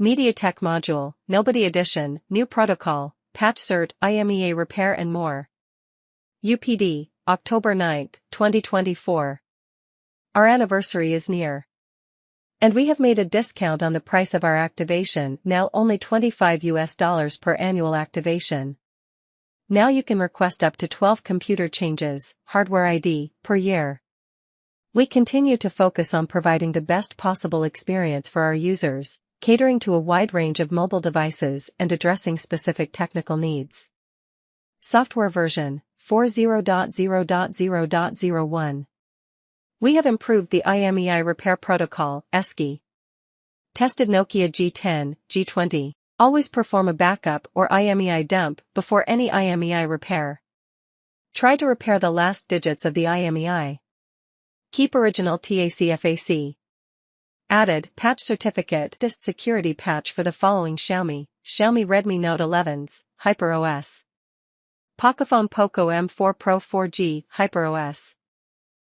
Mediatek Module, Nobody Edition, New Protocol, Patch Cert, IMEi Repair and more. UPD, October 9, 2024. Our anniversary is near. And we have made a discount on the price of our activation, now only $25 per annual activation. Now you can request up to 12 computer changes, hardware ID, per year. We continue to focus on providing the best possible experience for our users, catering to a wide range of mobile devices and addressing specific technical needs. Software version 40.0.0.01. We have improved the IMEi repair protocol, ESCI. Tested Nokia G10, G20. Always perform a backup or IMEi dump before any IMEi repair. Try to repair the last digits of the IMEi. Keep original TACFAC. Added patch certificate test security patch for the following Xiaomi Redmi Note 11s, HyperOS. Pocophone Poco M4 Pro 4G, HyperOS.